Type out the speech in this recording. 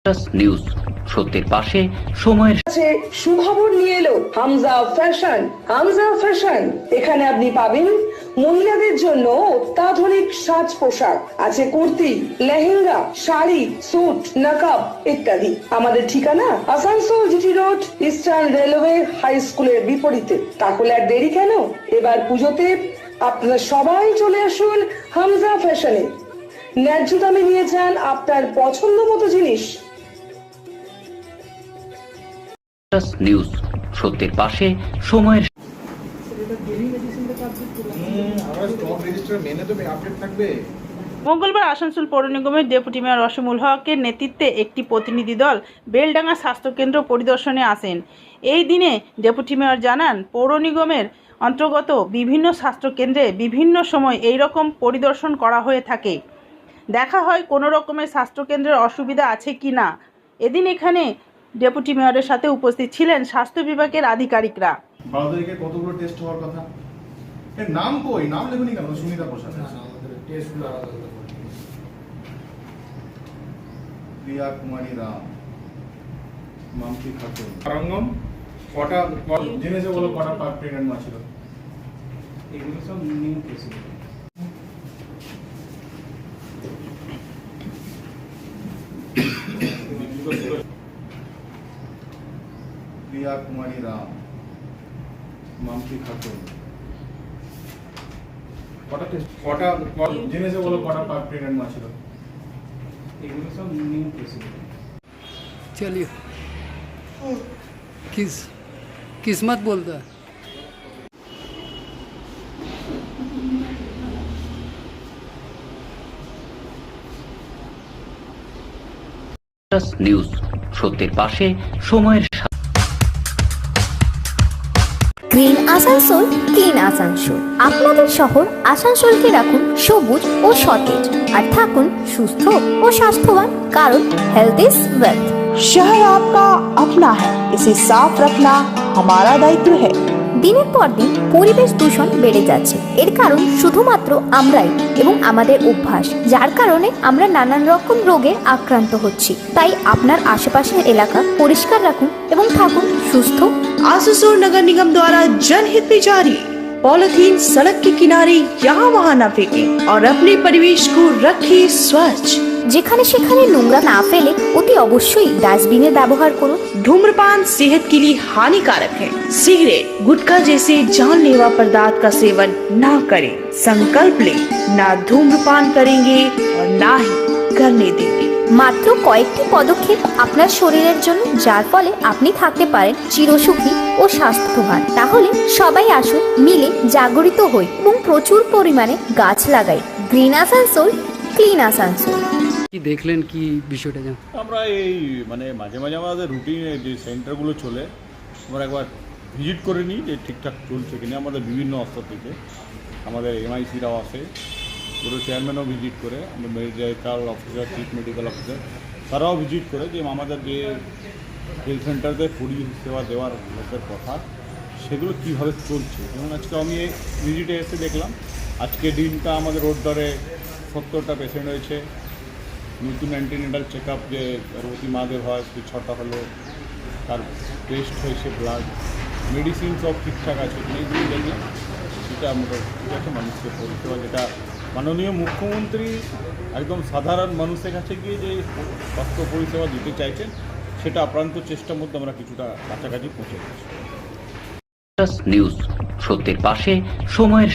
News সত্যের পাশে সময়ের কাছে সুখবর নিয়ে এলো হামজা ফ্যাশন। হামজা ফ্যাশন, এখানে আপনি পাবেন মহিলাদের জন্য অত্যাধুনিক সাজ পোশাক, আছে কুর্তি, লেহেঙ্গা, শাড়ি, স্যুট, নকাব ইত্যাদি। আমাদের ঠিকানা Asansol GT Road, Eastern Railway High স্কুলের বিপরীতে। তাহলে আর দেরি কেন, এবার পুজোতে আপনারা সবাই চলে আসুন হামজা ফ্যাশনে। ন্যায্য দামে নিয়ে যান আপনার পছন্দ মতো জিনিস। নিউজ সত্যের পাশে সময়ের মঙ্গলবার আসানসোল পৌর নিগমের ডেপুটি মেয়র রশিমুল হকের নেতৃত্বে একটি প্রতিনিধি দল বেলডাঙ্গা স্বাস্থ্যকেন্দ্র পরিদর্শনে আসেন। এই দিনে ডেপুটি মেয়র জানান, পৌর নিগমের অন্তর্গত বিভিন্ন স্বাস্থ্যকেন্দ্রে বিভিন্ন সময় এই রকম পরিদর্শন করা হয়ে থাকে। দেখা হয় কোনো রকমের স্বাস্থ্যকেন্দ্রের অসুবিধা আছে কি না। এদিন এখানে ডেপুটি মেয়রের সাথে উপস্থিত ছিলেন স্বাস্থ্য বিভাগের আধিকারিকরা। 12 তারিখে কতগুলো টেস্ট হওয়ার কথা? এর নাম কই? নাম লেখনি কেন? সুনিতা প্রসাদ। টেস্টগুলো আলাদা আলাদা করে। প্রিয়া কুমারী রাম, মামতি খাতুন, রঙ্গম। কটা জেনেছে বলো, কটা প্রেগন্যান্ট মা ছিল? এগুলো সব নিউ কেস। প্রিয়া কুমারী রাম, মামতি খাতুন, কটা টেস্ট, কটা জেনেছে বলো, কটা প্রেগন্যান্ট মা ছিল? এগুলো সব নিউ কেস। चलिए किस्मत बोलता है। নিউজ সত্যের পাশে সময়ের গ্রিন আসানসোল, ক্লিন আসানসোল। আপনাদের শহর আসানসোলকে রাখুন সবুজ ও সতেজ, আর থাকুন সুস্থ ও স্বাস্থ্যবান, কারণ হেলথ ইজ ওয়েলথ। शहर आपका अपना है, इसे साफ रखना हमारा दायित्व है। দিনের পর দিন পরিবেশ দূষণ বেড়ে যাচ্ছে। এর কারণ শুধুমাত্র আমরাই এবং আমাদের অভ্যাস, যার কারণে আমরা নানান রকম রোগে আক্রান্ত হচ্ছি। তাই আপনার আশেপাশের এলাকা পরিষ্কার রাখুন এবং থাকুন সুস্থ। आसुसोल नगर निगम द्वारा जनहित में जारी। पॉलिथीन सड़क के किनारे यहाँ वहाँ न फेंकें और अपने परिवेश को रखें स्वच्छ। যেখানে সেখানে নোংরা না ফেলে অতি অবশ্যই ডাস্টবিনের ব্যবহার করুন। धूम्रपान सेहत के लिए हानिकारक है। सिगरेट, गुटखा जैसे जानलेवा पदार्थ का सेवन न करें। संकल्प लें, ना धूम्रपान करेंगे और ना ही करने देंगे। মাত্র কয়েকটি পদক্ষেপ আপনার শরীরের জন্য, যার ফলে আপনি থাকতে পারেন চিরসুখী ও স্বাস্থ্যবান। তাহলে সবাই আসুন, মিলে জাগরিত হই এবং প্রচুর পরিমাণে গাছ লাগাই। Green Asansol, clean Asansol. কি দেখলেন, কি বিষয়টা জান? আমরা এই মানে মাঝে মাঝে আমাদের রুটিনে যে সেন্টারগুলো চলে, আমরা একবার ভিজিট করে নিই যে ঠিকঠাক চলছে কিনা। আমাদের বিভিন্ন স্তর থেকে আমাদের এমআইসিরাও আসে, পুরো চেয়ারম্যানও ভিজিট করে, আমাদের medical officer, chief medical officer তারাও ভিজিট করে যে আমাদের যে হেলথ সেন্টারদের পরিষেবা দেওয়ার লোকের কথা সেগুলো কীভাবে চলছে। যেমন আজকে আমি এই ভিজিটে এসে দেখলাম, আজকে দিনটা আমাদের রোড দরে 70টা পেশেন্ট হয়েছে। নতুন অ্যান্টিনেটাল চেক আপ যে গর্ভবতী মাদের হয়, সেই 6টা হলো, তার টেস্ট হয়েছে, ব্লাড, মেডিসিন সব ঠিকঠাক আছে। এইগুলো দেখলাম, সেটা আমরা ঠিক আছে। মানুষকে পরিষেবা যেটা মাননীয় মুখ্যমন্ত্রী একদম সাধারণ মানুষের কাছে গিয়ে যে স্বাস্থ্য পরিষেবা দিতে চাইছেন, সেটা আপ্রান্ত চেষ্টার মধ্যে আমরা কিছুটা কাছাকাছি পৌঁছে গেছি। নিউজ সত্যের পাশে সময়ের